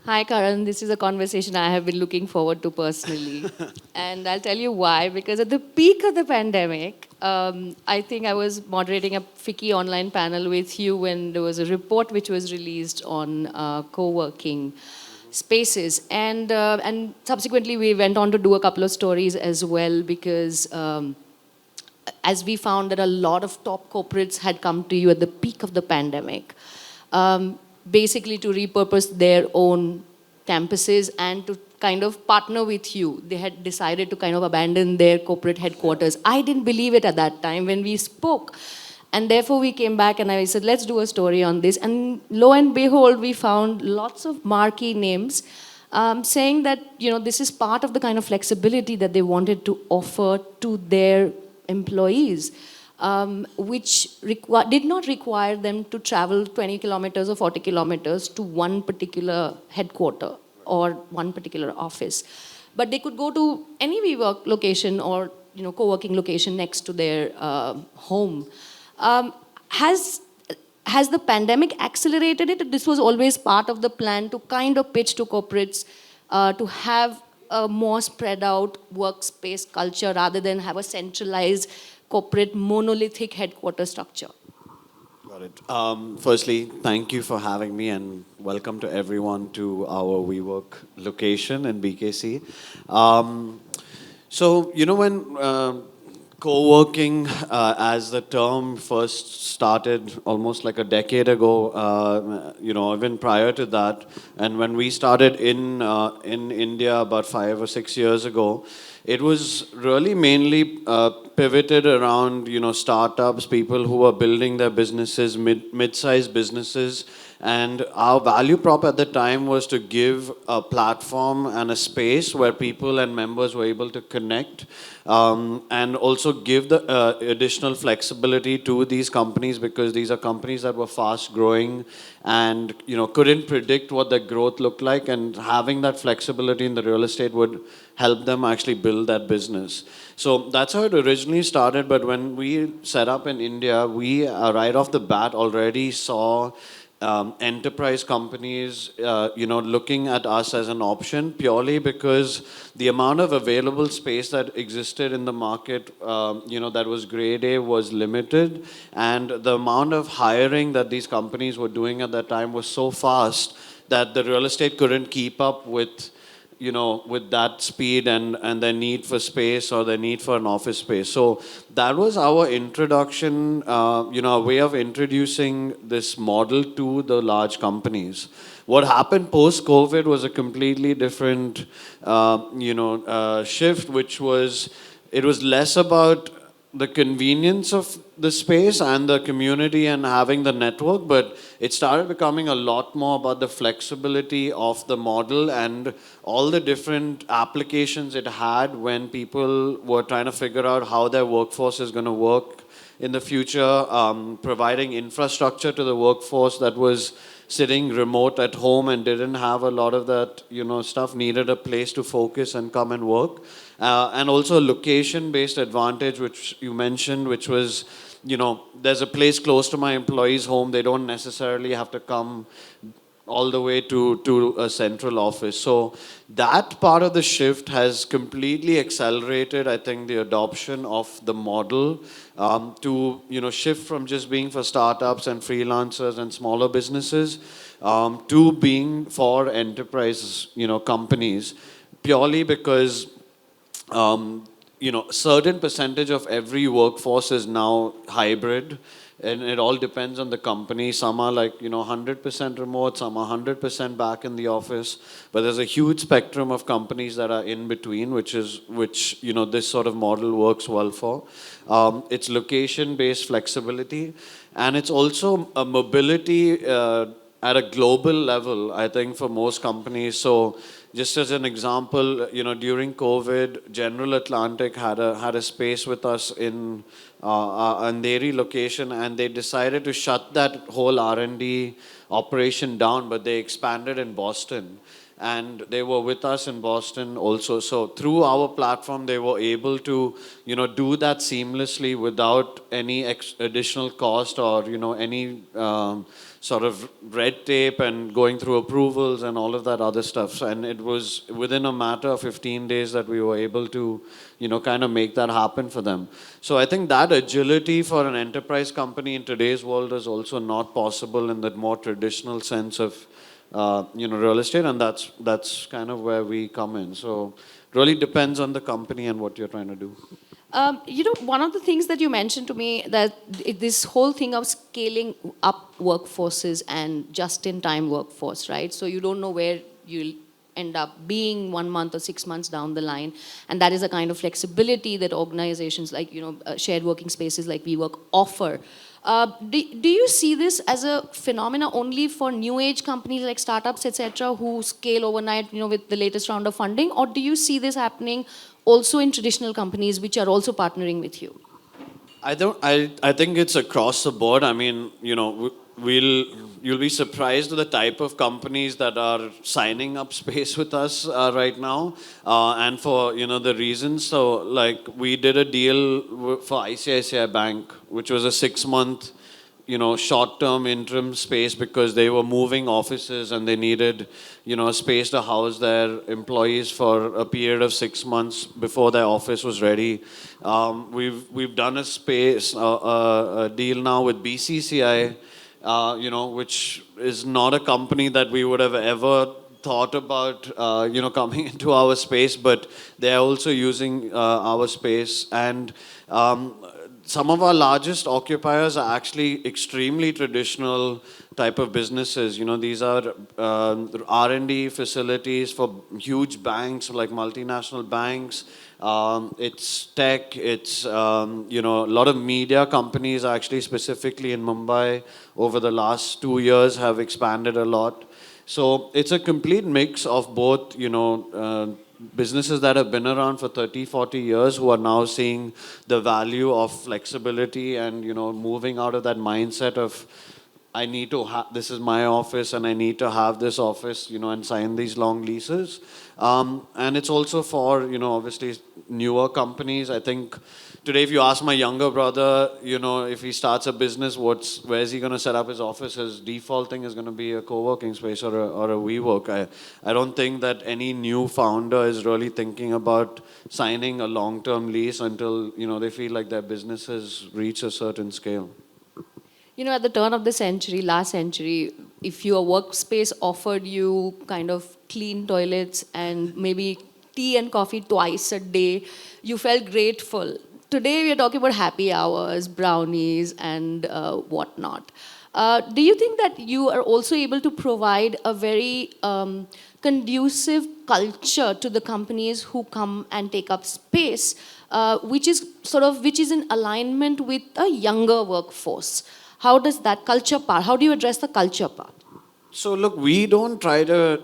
Hi, Karan. This is a conversation I have been looking forward to personally. And I'll tell you why. Because at the peak of the pandemic, I think I was moderating a FICCI online panel with you when there was a report which was released on co-working spaces. And subsequently, we went on to do a couple of stories as well because as we found that a lot of top corporates had come to you at the peak of the pandemic, basically to repurpose their own campuses and to kind of partner with you. They had decided to kind of abandon their corporate headquarters. I didn't believe it at that time when we spoke. And therefore we came back and I said, let's do a story on this. And lo and behold, we found lots of marquee names saying that, this is part of the kind of flexibility that they wanted to offer to their employees, which did not require them to travel 20 kilometers or 40 kilometers to one particular headquarter or one particular office. But they could go to any WeWork location or co-working location next to their home. Um, has has the pandemic accelerated it? This was always part of the plan to kind of pitch to corporates to have a more spread out workspace culture rather than have a centralized corporate monolithic headquarter structure. Got it. Firstly, thank you for having me and welcome to everyone to our WeWork location in BKC. When co-working as the term first started almost like a decade ago, even prior to that, and when we started in India about 5 or 6 years ago, it was really mainly pivoted around startups, people who were building their businesses, mid-sized businesses, and our value prop at the time was to give a platform and a space where people and members were able to connect, and also give the additional flexibility to these companies, because these are companies that were fast growing and couldn't predict what their growth looked like, and having that flexibility in the real estate would help them actually build that business. So that's how it originally started. But when we set up in India, we right off the bat already saw enterprise companies, looking at us as an option, purely because the amount of available space that existed in the market, that was grade A, was limited, and the amount of hiring that these companies were doing at that time was so fast that the real estate couldn't keep up with that speed and their need for space or their need for an office space. So that was our introduction, a way of introducing this model to the large companies. What happened post-COVID was a completely different, shift, which was, it was less about the convenience of the space and the community and having the network, but it started becoming a lot more about the flexibility of the model and all the different applications it had when people were trying to figure out how their workforce is going to work in the future, providing infrastructure to the workforce that was sitting remote at home and didn't have a lot of that, stuff, needed a place to focus and come and work. And also location-based advantage, which you mentioned, which was, there's a place close to my employee's home. They don't necessarily have to come all the way to a central office. So that part of the shift has completely accelerated, I think, the adoption of the model, to shift from just being for startups and freelancers and smaller businesses, to being for enterprise companies, purely because certain percentage of every workforce is now hybrid, and it all depends on the company. Some are 100% remote, some are 100% back in the office, but there's a huge spectrum of companies that are in between, which this sort of model works well for. It's location-based flexibility, and it's also a mobility at a global level, I think, for most companies. So just as an example, during COVID, General Atlantic had a space with us in Andheri location, and they decided to shut that whole R&D operation down, but they expanded in Boston. and they were with us in Boston also. So through our platform, they were able to, do that seamlessly without any additional cost or, any sort of red tape and going through approvals and all of that other stuff. So, and it was within a matter of 15 days that we were able to, kind of make that happen for them. So I think that agility for an enterprise company in today's world is also not possible in that more traditional sense of, real estate, and that's kind of where we come in. So it really depends on the company and what you're trying to do. One of the things that you mentioned to me that this whole thing of scaling up workforces and just-in-time workforce, right? So you don't know where you'll end up being 1 month or 6 months down the line, and that is a kind of flexibility that organizations like shared working spaces like WeWork offer. Do you see this as a phenomena only for new age companies like startups, etc., who scale overnight, with the latest round of funding, or do you see this happening also in traditional companies which are also partnering with you? I don't. I think it's across the board. I mean, you'll be surprised at the type of companies that are signing up space with us right now, and for the reasons. So, like, we did a deal for ICICI Bank, which was a 6-month short-term interim space because they were moving offices and they needed, a space to house their employees for a period of 6 months before their office was ready. We've done a space, a deal now with BCCI, which is not a company that we would have ever thought about, coming into our space, but they're also using our space. And some of our largest occupiers are actually extremely traditional type of businesses. These are R&D facilities for huge banks like multinational banks. It's tech. It's a lot of media companies actually specifically in Mumbai over the last 2 years have expanded a lot. So it's a complete mix of both, businesses that have been around for 30, 40 years who are now seeing the value of flexibility and, moving out of that mindset of, I need to have, this is my office and I need to have this office, and sign these long leases. And it's also for, obviously newer companies. I think today, if you ask my younger brother, if he starts a business, where is he going to set up his office? His default thing is going to be a co-working space or a WeWork. I don't think that any new founder is really thinking about signing a long-term lease until, they feel like their business has reached a certain scale. At the turn of the century, last century, if your workspace offered you kind of clean toilets and maybe tea and coffee twice a day, you felt grateful. Today, we are talking about happy hours, brownies, and whatnot. Do you think that you are also able to provide a very conducive culture to the companies who come and take up space, which is in alignment with a younger workforce? How does that culture part, how do you address the culture part? So look, we don't try to,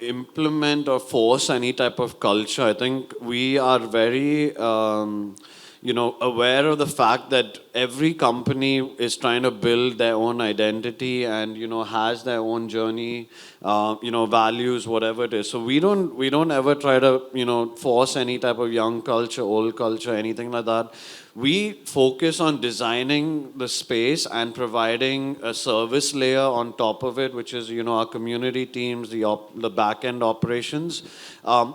implement or force any type of culture. I think we are very, aware of the fact that every company is trying to build their own identity and, has their own journey, values, whatever it is. So we don't ever try to, force any type of young culture, old culture, anything like that. We focus on designing the space and providing a service layer on top of it, which is, our community teams, the back-end operations,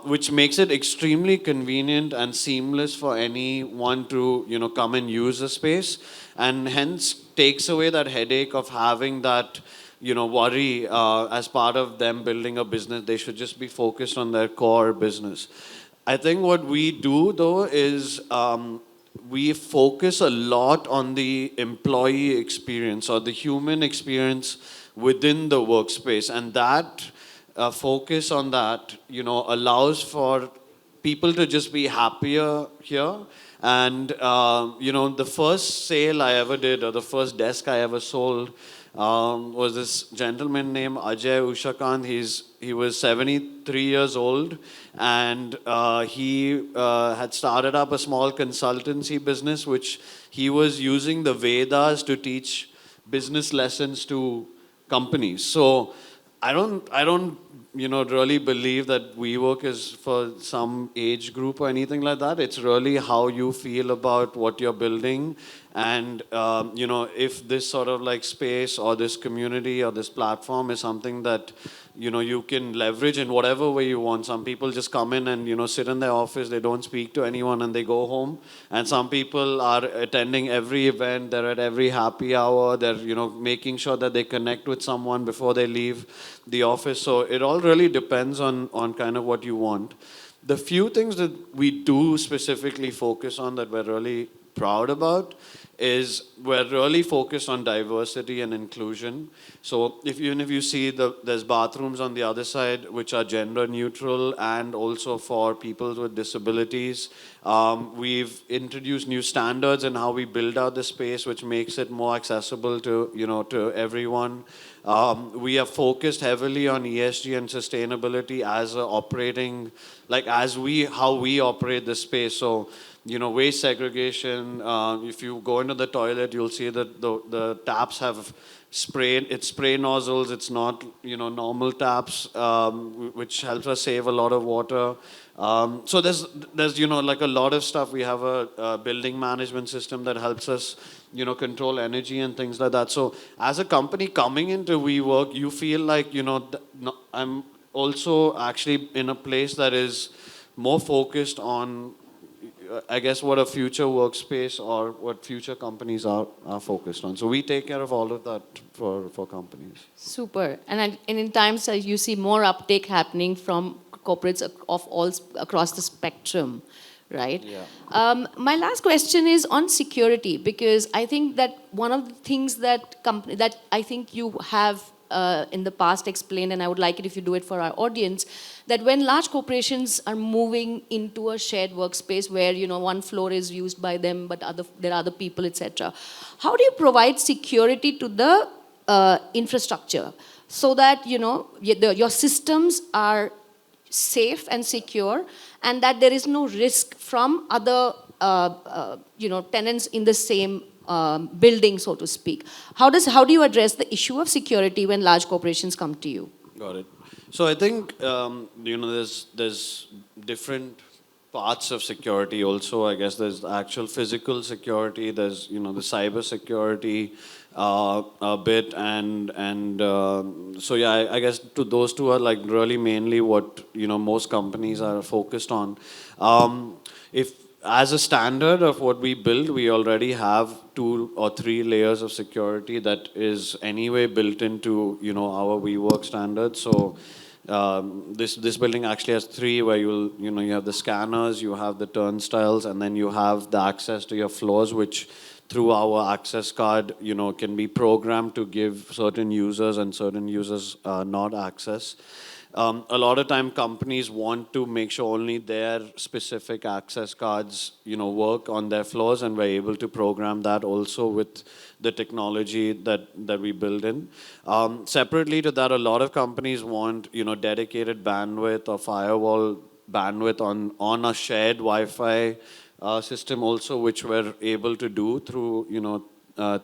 which makes it extremely convenient and seamless for anyone to, come and use the space, and hence takes away that headache of having that, worry as part of them building a business. They should just be focused on their core business. I think what we do, though, is we focus a lot on the employee experience or the human experience within the workspace, and that focus on that, allows for people to just be happier here. And the first sale I ever did, or the first desk I ever sold, was this gentleman named Ajay Ushakant. He was 73 years old, and he had started up a small consultancy business, which he was using the Vedas to teach business lessons to companies. So I don't really believe that WeWork is for some age group or anything like that. It's really how you feel about what you're building, and if this sort of like space or this community or this platform is something that you can leverage in whatever way you want. Some people just come in and sit in their office, they don't speak to anyone, and they go home. And some people are attending every event, they're at every happy hour, they're making sure that they connect with someone before they leave the office. So it all really depends on kind of what you want. The few things that we do specifically focus on that we're really proud about is we're really focused on diversity and inclusion. So even if you see there's bathrooms on the other side which are gender neutral and also for people with disabilities. We've introduced new standards in how we build out the space, which makes it more accessible to everyone. We have focused heavily on ESG and sustainability as a operating, like how we operate the space. So waste segregation. If you go into the toilet, you'll see that the taps have spray nozzles. It's not normal taps, which helps us save a lot of water. So there's like a lot of stuff. We have a building management system that helps us control energy and things like that. So as a company coming into WeWork, you feel like I'm also actually in a place that is more focused on I guess what a future workspace or what future companies are focused on. So we take care of all of that for companies. Super. And in times you see more uptake happening from corporates of all across the spectrum, right? Yeah. My last question is on security, because I think that one of the things that that I think you have in the past explained, and I would like it if you do it for our audience, that when large corporations are moving into a shared workspace where one floor is used by them, but there are other people, etc., how do you provide security to the infrastructure so that your systems are safe and secure, and that there is no risk from other tenants in the same building, so to speak? How do you address the issue of security when large corporations come to you? Got it. So I think there's different parts of security also. I guess there's actual physical security. There's the cyber security a bit, and so yeah, I guess those two are like really mainly what most companies are focused on. If as a standard of what we build, we already have 2 or 3 layers of security that is anyway built into our WeWork standards. So this building actually has 3, where you have the scanners, you have the turnstiles, and then you have the access to your floors, which through our access card can be programmed to give certain users and certain users not access. A lot of time companies want to make sure only their specific access cards work on their floors, and we're able to program that also with the technology that we build in. Separately to that, a lot of companies want dedicated bandwidth or firewall bandwidth on a shared Wi-Fi system also, which we're able to do through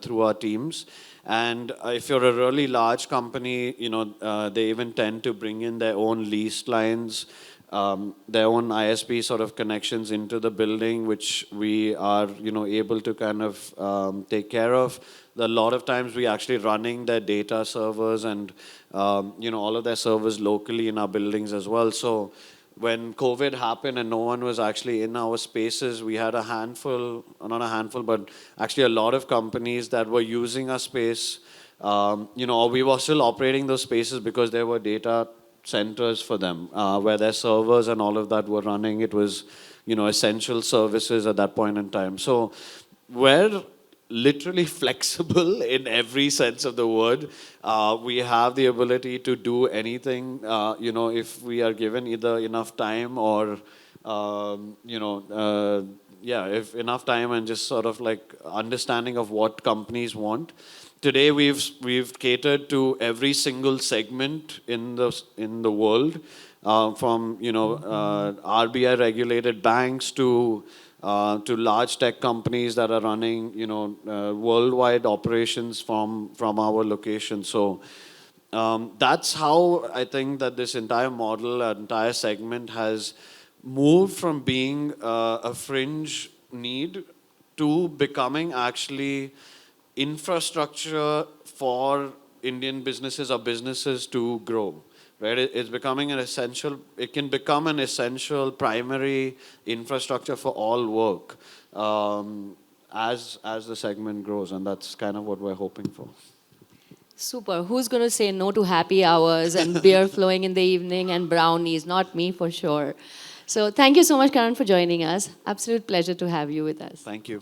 through our teams. And if you're a really large company, they even tend to bring in their own leased lines, their own ISP sort of connections into the building, which we are, able to kind of take care of. A lot of times we actually running their data servers and, all of their servers locally in our buildings as well. So when COVID happened and no one was actually in our spaces, we had a handful, not a handful, but actually a lot of companies that were using our space. We were still operating those spaces because there were data centers for them, where their servers and all of that were running. It was, essential services at that point in time. So we're literally flexible in every sense of the word. We have the ability to do anything, if we are given either enough time or, if enough time and just sort of like understanding of what companies want. Today we've catered to every single segment in the world, from RBI regulated banks to large tech companies that are running worldwide operations from our location. So That's how I think that this entire model, entire segment has moved from being a fringe need to becoming actually infrastructure for Indian businesses or businesses to grow. Right? It's becoming an essential, it can become an essential primary infrastructure for all work as the segment grows. And that's kind of what we're hoping for. Super. Who's going to say no to happy hours and beer flowing in the evening and brownies? Not me for sure. So thank you so much, Karan, for joining us. Absolute pleasure to have you with us. Thank you.